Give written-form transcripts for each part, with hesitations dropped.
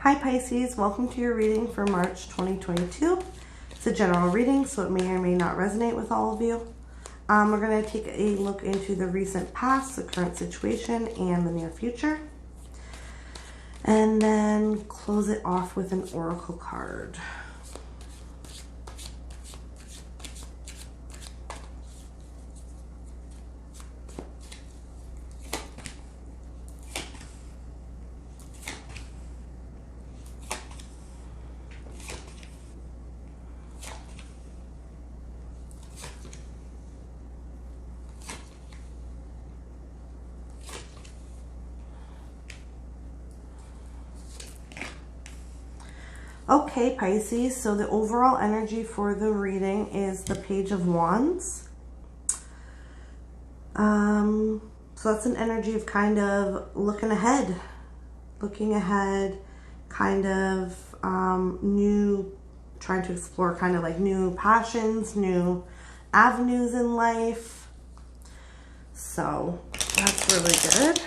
Hi Pisces, welcome to your reading for March 2022. It's a general reading, so it may or may not resonate with all of you. We're going to take a look into the recent past, the current situation, and the near future. And then close it off with an oracle card. Okay, Pisces, so the overall energy for the reading is the Page of Wands. So that's an energy of kind of looking ahead, kind of trying to explore kind of like new passions, new avenues in life. So that's really good.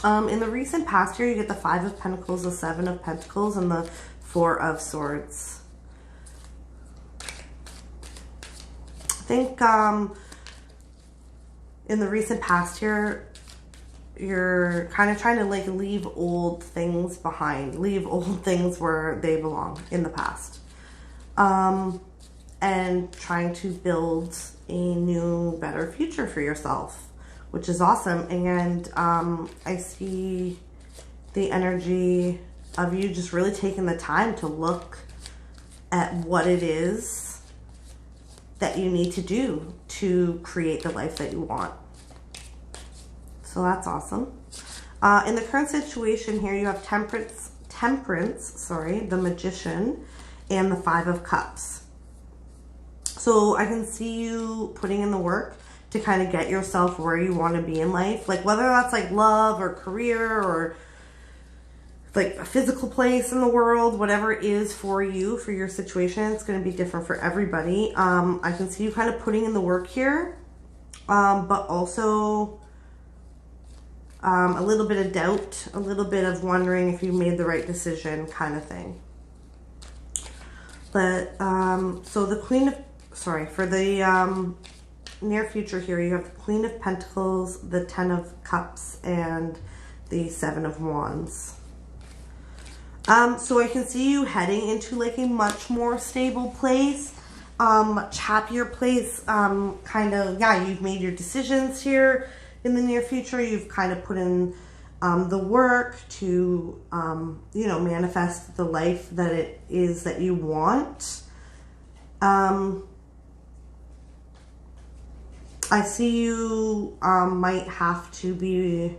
In the recent past here, you get the Five of Pentacles, the Seven of Pentacles, and the Four of Swords. I think in the recent past here, you're kind of trying to like leave old things behind, leave old things where they belong in the past, and trying to build a new, better future for yourself, which is awesome. And I see the energy of you just really taking the time to look at what it is that you need to do to create the life that you want. So that's awesome. In the current situation here, you have Temperance, the Magician, and the Five of Cups. So I can see you putting in the work to kind of get yourself where you want to be in life. Like whether that's like love or career or like a physical place in the world, whatever it is for you, for your situation, it's going to be different for everybody. I can see you kind of putting in the work here, but also a little bit of doubt, a little bit of wondering if you made the right decision kind of thing. But, so the for the, near future here, you have the Queen of Pentacles, the Ten of Cups, and the Seven of Wands. So I can see you heading into like a much more stable place, much happier place, kind of, yeah, you've made your decisions here in the near future. You've kind of put in the work to, you know, manifest the life that it is that you want. I see you might have to be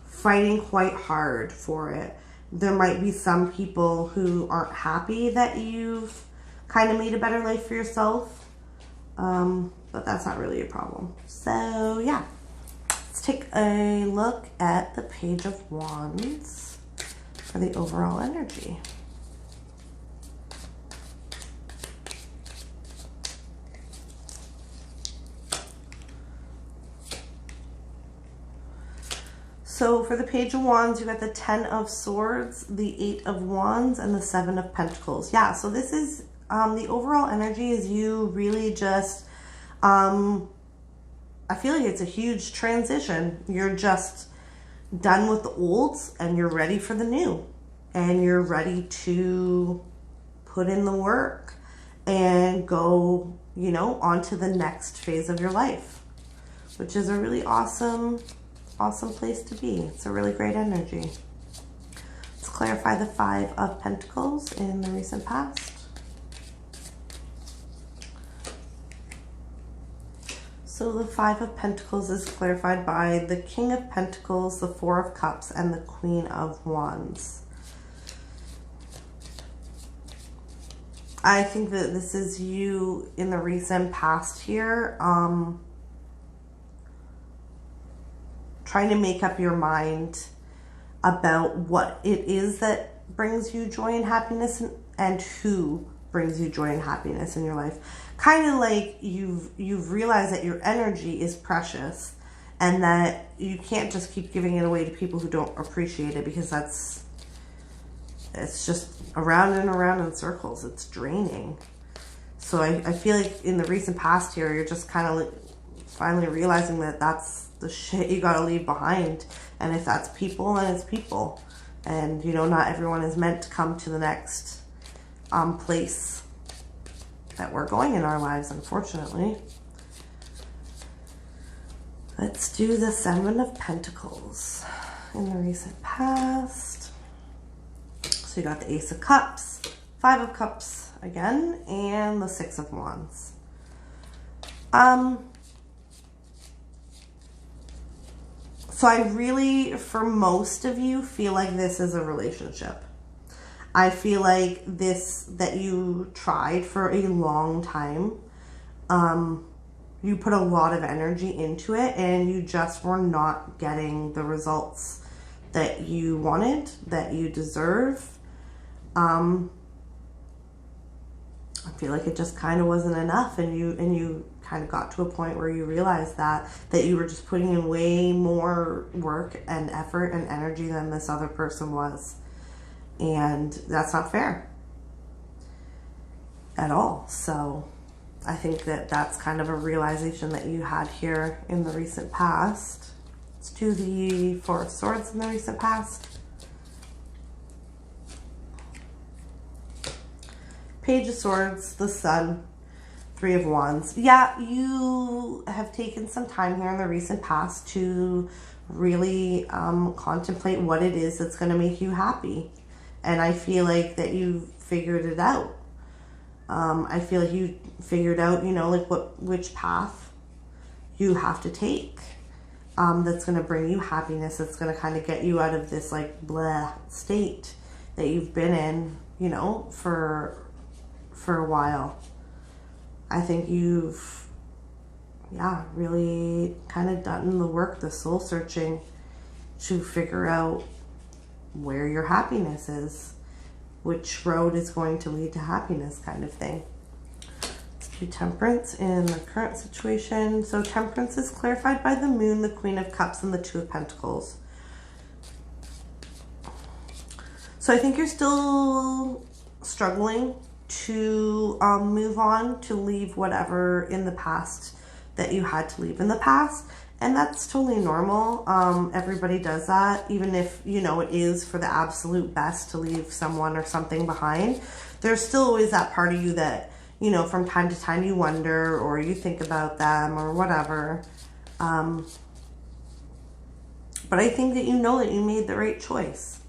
fighting quite hard for it. There might be some people who aren't happy that you've kind of made a better life for yourself, but that's not really a problem. So yeah, let's take a look at the Page of Wands for the overall energy. So for the Page of Wands, you got the Ten of Swords, the Eight of Wands, and the Seven of Pentacles. Yeah, so this is, the overall energy is you really just, I feel like it's a huge transition. You're just done with the old and you're ready for the new. And you're ready to put in the work and go, you know, on to the next phase of your life, which is a really awesome place to be. It's a really great energy. Let's clarify the Five of Pentacles in the recent past. So the Five of Pentacles is clarified by the King of Pentacles, the Four of Cups, and the Queen of Wands. I think that this is you in the recent past here, trying to make up your mind about what it is that brings you joy and happiness, and who brings you joy and happiness in your life. Kind of like you've realized that your energy is precious and that you can't just keep giving it away to people who don't appreciate it, because it's just around and around in circles. It's draining. So I feel like in the recent past here, you're just kind of like finally realizing that that's the shit you got to leave behind. And if that's people, then it's people. And, you know, not everyone is meant to come to the next place that we're going in our lives, unfortunately. Let's do the Seven of Pentacles in the recent past. So you got the Ace of Cups, Five of Cups again, and the Six of Wands. So I really, for most of you, feel like this is a relationship. I feel like this, that you tried for a long time. You put a lot of energy into it, and you just were not getting the results that you wanted, that you deserve. I feel like it just kind of wasn't enough, and you kind of got to a point where you realized that you were just putting in way more work and effort and energy than this other person was. And that's not fair at all. So I think that that's kind of a realization that you had here in the recent past. Let's do the Four of Swords in the recent past. Page of Swords, the Sun, Three of Wands. Yeah, you have taken some time here in the recent past to really contemplate what it is that's going to make you happy. And I feel like that you figured it out. I feel like you figured out, you know, like which path you have to take that's going to bring you happiness, that's going to kind of get you out of this like blah state that you've been in, you know, for a while. I think you've, yeah, really kind of done the work, the soul searching, to figure out where your happiness is, which road is going to lead to happiness, kind of thing. Let's do Temperance in the current situation. So Temperance is clarified by the Moon, the Queen of Cups, and the Two of Pentacles. So I think you're still struggling to move on, to leave whatever in the past that you had to leave in the past. And that's totally normal. Everybody does that, even if, you know, it is for the absolute best to leave someone or something behind. There's still always that part of you that, you know, from time to time you wonder, or you think about them or whatever. But I think that you know that you made the right choice.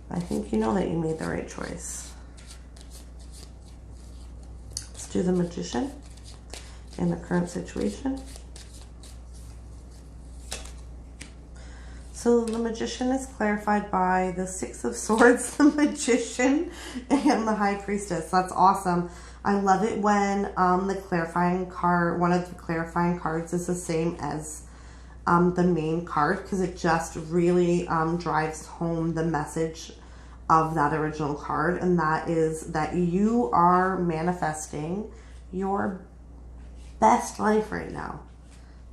I think you know that you made the right choice. Let's do the Magician in the current situation. So the Magician is clarified by the Six of Swords, the Magician, and the High Priestess. That's awesome. I love it when the clarifying card, one of the clarifying cards, is the same as the main card, because it just really drives home the message of that original card, and that is that you are manifesting your best life right now.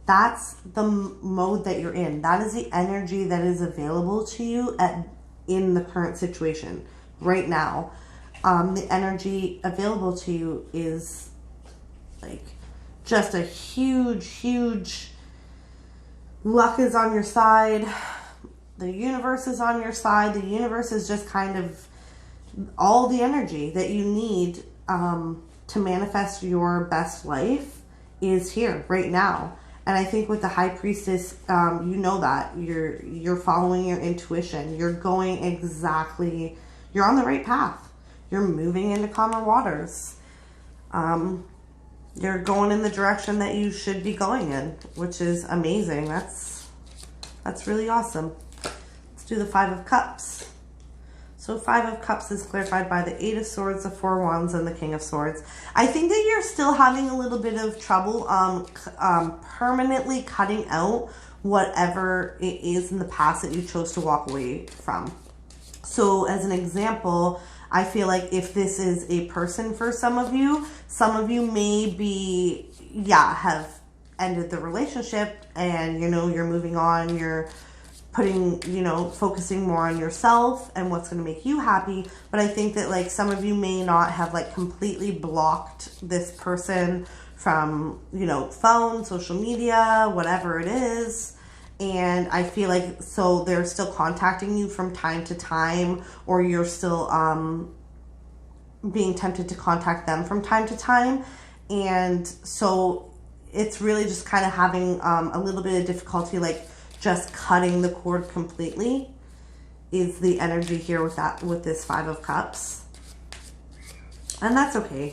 That's the mode that you're in. That is the energy that is available to you in the current situation right now. The energy available to you is like just a huge luck is on your side. The universe is on your side. The universe is just kind of all the energy that you need to manifest your best life is here right now. And I think with the High Priestess, you know that you're following your intuition. You're going exactly, you're on the right path. You're moving into calmer waters. You're going in the direction that you should be going in, which is amazing. That's really awesome. Let's do the Five of Cups. So Five of Cups is clarified by the Eight of Swords, the Four of Wands, and the King of Swords. I think that you're still having a little bit of trouble permanently cutting out whatever it is in the past that you chose to walk away from. So as an example, I feel like if this is a person for some of you may be, yeah, have ended the relationship and, you know, you're moving on, you're putting, you know, focusing more on yourself and what's going to make you happy. But I think that like some of you may not have like completely blocked this person from, you know, phone, social media, whatever it is. And I feel like, so they're still contacting you from time to time, or you're still being tempted to contact them from time to time. And so it's really just kind of having a little bit of difficulty, like just cutting the cord completely is the energy here with that, with this Five of Cups. And that's okay.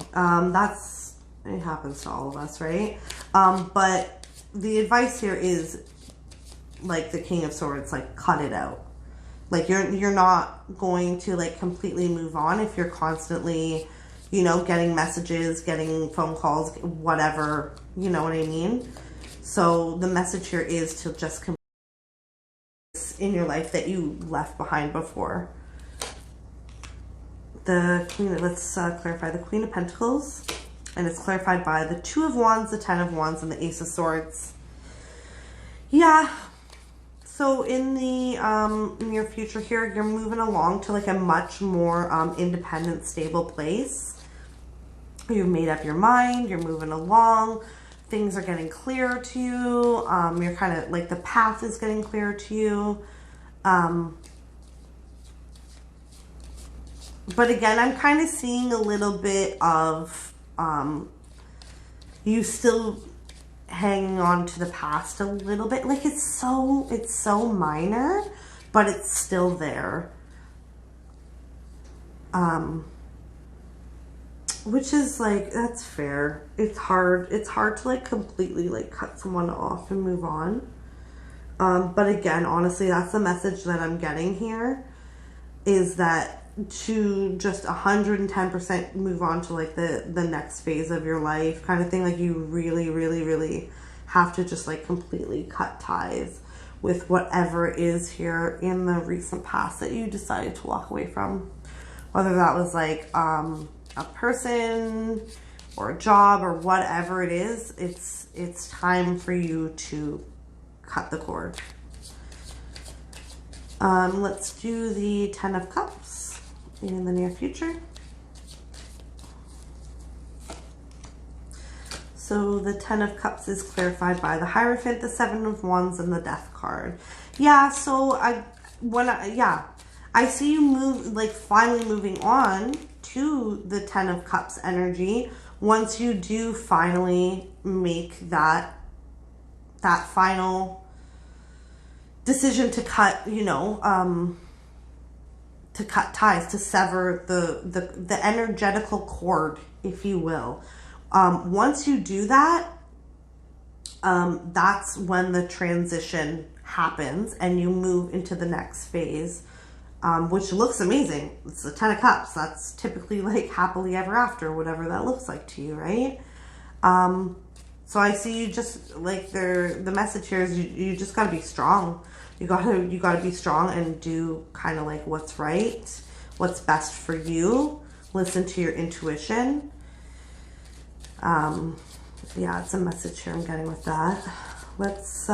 It happens to all of us, right? But the advice here is like the King of Swords, like cut it out. Like you're not going to like completely move on if you're constantly, you know, getting messages, getting phone calls, whatever, you know what I mean? So the message here is to just complete in your life that you left behind before. The Queen, let's clarify the Queen of Pentacles, and it's clarified by the Two of Wands, the Ten of Wands, and the Ace of Swords. Yeah. So in the near future here, you're moving along to like a much more independent, stable place. You've made up your mind, you're moving along, things are getting clearer to you, you're kind of like the path is getting clearer to you. But again, I'm kind of seeing a little bit of you still hanging on to the past a little bit. Like it's so minor, but it's still there. Which is like, that's fair. It's hard to like completely like cut someone off and move on. But again, honestly, that's the message that I'm getting here, is that to just 110% move on to like the next phase of your life kind of thing. Like you really have to just like completely cut ties with whatever is here in the recent past that you decided to walk away from. Whether that was like a person or a job or whatever it is, it's time for you to cut the cord. Let's do the Ten of Cups in the near future. So the Ten of Cups is clarified by the Hierophant, the Seven of Wands, and the Death card. Yeah, so I see you move, like finally moving on to the Ten of Cups energy once you do finally make that final decision to cut, you know, to cut ties, to sever the energetical cord, if you will. Once you do that, that's when the transition happens and you move into the next phase, which looks amazing. It's the Ten of Cups. That's typically like happily ever after, whatever that looks like to you, right? So I see you just like the message here is you just gotta be strong. You gotta be strong and do kind of like what's right, what's best for you. Listen to your intuition. Yeah, it's a message here I'm getting with that. Let's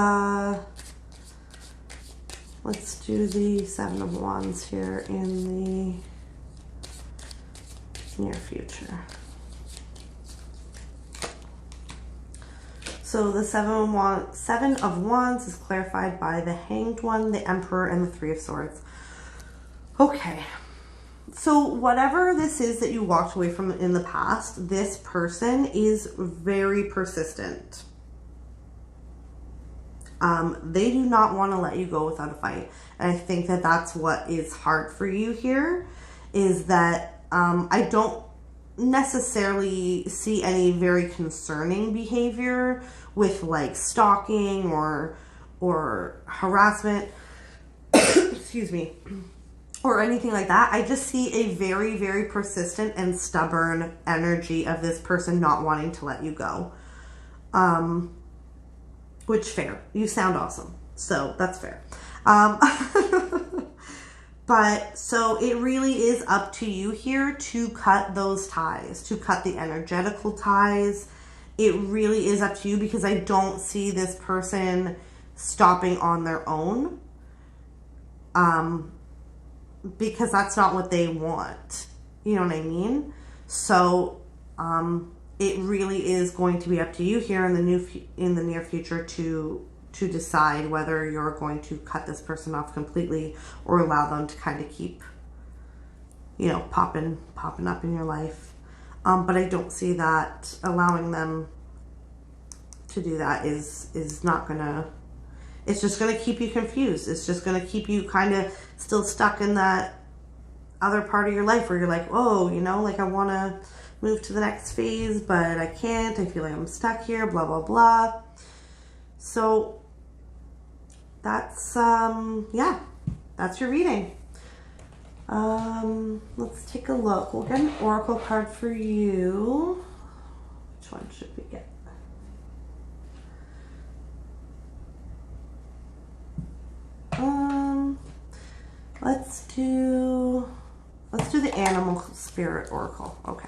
do the Seven of Wands here in the near future. So the Seven of Wands is clarified by the Hanged One, the Emperor, and the Three of Swords. Okay. So whatever this is that you walked away from in the past, this person is very persistent. They do not want to let you go without a fight. And I think that that's what is hard for you here, is that I don't necessarily see any very concerning behavior with like stalking or harassment, excuse me, or anything like that. I just see a very persistent and stubborn energy of this person not wanting to let you go. Which fair. You sound awesome. So that's fair. But so it really is up to you here to cut those ties, to cut the energetical ties it really is up to you, because I don't see this person stopping on their own. Because that's not what they want. You know what I mean? So, it really is going to be up to you here in the near future to decide whether you're going to cut this person off completely or allow them to kind of keep, you know, popping up in your life. But I don't see that allowing them to do that is not gonna, it's just gonna keep you confused. It's just gonna keep you kind of still stuck in that other part of your life where you're like, oh, you know, like I want to move to the next phase, but I can't. I feel like I'm stuck here, blah, blah, blah. So that's, yeah, that's your reading. Let's take a look. We'll get an oracle card for you. Which one should we get? Let's do the animal spirit oracle. Okay.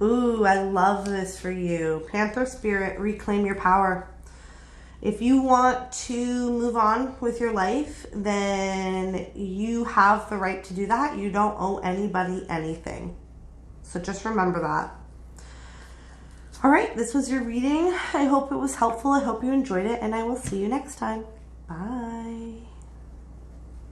Ooh, I love this for you. Panther spirit, reclaim your power. If you want to move on with your life, then you have the right to do that. You don't owe anybody anything. So just remember that. All right, this was your reading. I hope it was helpful. I hope you enjoyed it, and I will see you next time. Bye.